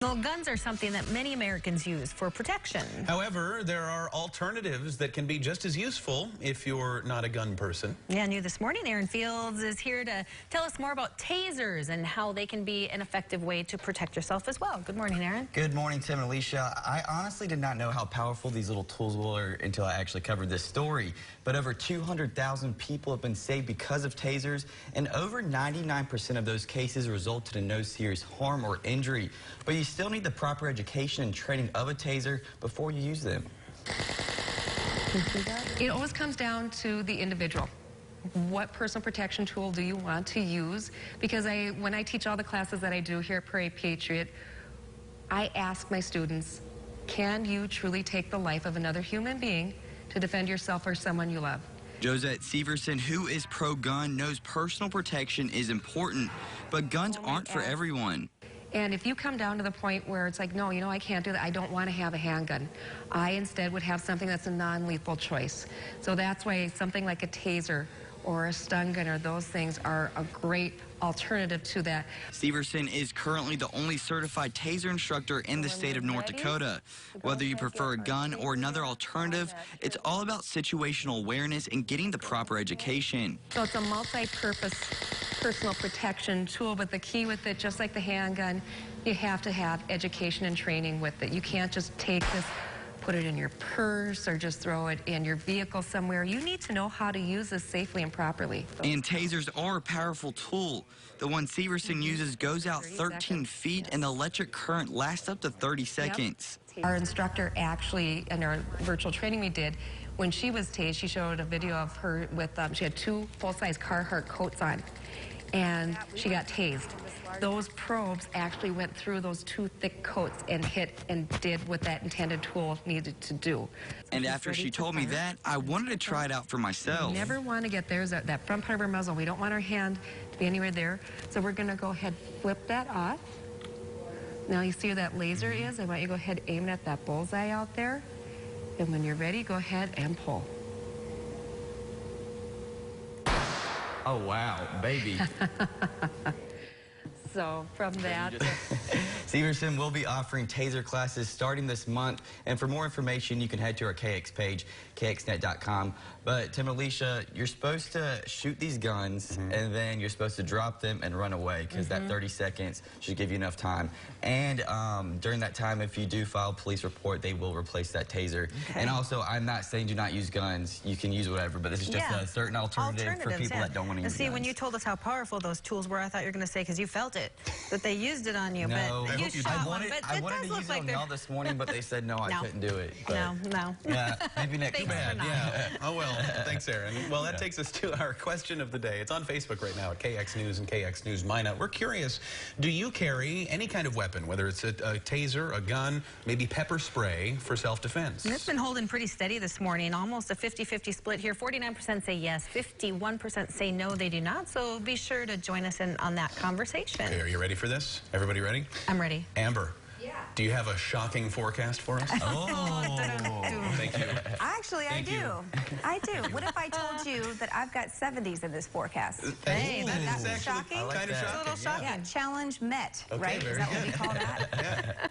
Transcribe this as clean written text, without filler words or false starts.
Well, guns are something that many Americans use for protection. However, there are alternatives that can be just as useful if you're not a gun person. Yeah, new this morning, Aaron Fields is here to tell us more about tasers and how they can be an effective way to protect yourself as well. Good morning, Aaron. Good morning, Tim and Alicia. I honestly did not know how powerful these little tools were until I actually covered this story. But over 200,000 people have been saved because of tasers, and over 99% of those cases resulted in no serious harm or injury. But you still need the proper education and training of a taser before you use them. It always comes down to the individual. What personal protection tool do you want to use? Because when I teach all the classes that I do here at Prairie Patriot, I ask my students, can you truly take the life of another human being to defend yourself or someone you love? Josette Severson, who is pro-gun, knows personal protection is important, but guns aren't for everyone. And if you come down to the point where it's like, no, I can't do that, I don't want to have a handgun, I instead would have something that's a non-lethal choice. So that's why something like a taser or a stun gun or those things are a great alternative to that. Severson is currently the only certified taser instructor in the state of North Dakota. Whether you prefer a gun or another alternative, it's all about situational awareness and getting the proper education. So it's a multi-purpose personal protection tool, but the key with it, just like the handgun, you have to have education and training with it. You can't just take this, put it in your purse, or just throw it in your vehicle somewhere. You need to know how to use this safely and properly. And tasers are a powerful tool. The one Severson uses goes out 13 feet, and the electric current lasts up to 30 seconds. Yep. Our instructor actually, in our virtual training we did, when she was tased, she showed a video of her with, she had 2 full-size Carhartt coats on, and she got tased. Those probes actually went through those 2 thick coats and hit and did what that intended tool needed to do. And after she told me that, I wanted to try it out for myself. We never want to get there's that front part of our muzzle. We don't want our hand to be anywhere there. So we're going to go ahead, flip that off. Now you see where that laser is? I want you to go ahead, aim it at that bullseye out there. And when you're ready, go ahead and pull. Oh, wow, baby. So from that... Severson will be offering taser classes starting this month. And for more information, you can head to our KX page, kxnet.com. But Tim and Alicia, you're supposed to shoot these guns, and then you're supposed to drop them and run away, because that 30 seconds should give you enough time. And during that time, if you do file a police report, they will replace that taser. Okay. And also, I'm not saying do not use guns. You can use whatever, but this is just a certain alternative for people that don't want to use guns. When you told us how powerful those tools were, I thought you were going to say, because you felt it, that they used it on you. No, but I wanted to use it on y'all this morning, but they said no, I couldn't do it. But no. Yeah, maybe next time. Yeah. Oh, well, thanks, Aaron. Well, that takes us to our question of the day. It's on Facebook right now at KX News and KX News Minot. We're curious, do you carry any kind of weapon, whether it's a taser, a gun, maybe pepper spray for self-defense? It's been holding pretty steady this morning, almost a 50-50 split here. 49% say yes, 51% say no, they do not. So be sure to join us on that conversation. Okay, are you ready for this? Everybody ready? I'm ready. Amber. Yeah. Do you have a shocking forecast for us? Oh. Thank you. Actually, I do. I do. What if I told you that I've got 70s in this forecast? Hey, that's shocking. Kind of shocking. Yeah, challenge met, Okay, right? Is that what we call that? Yeah.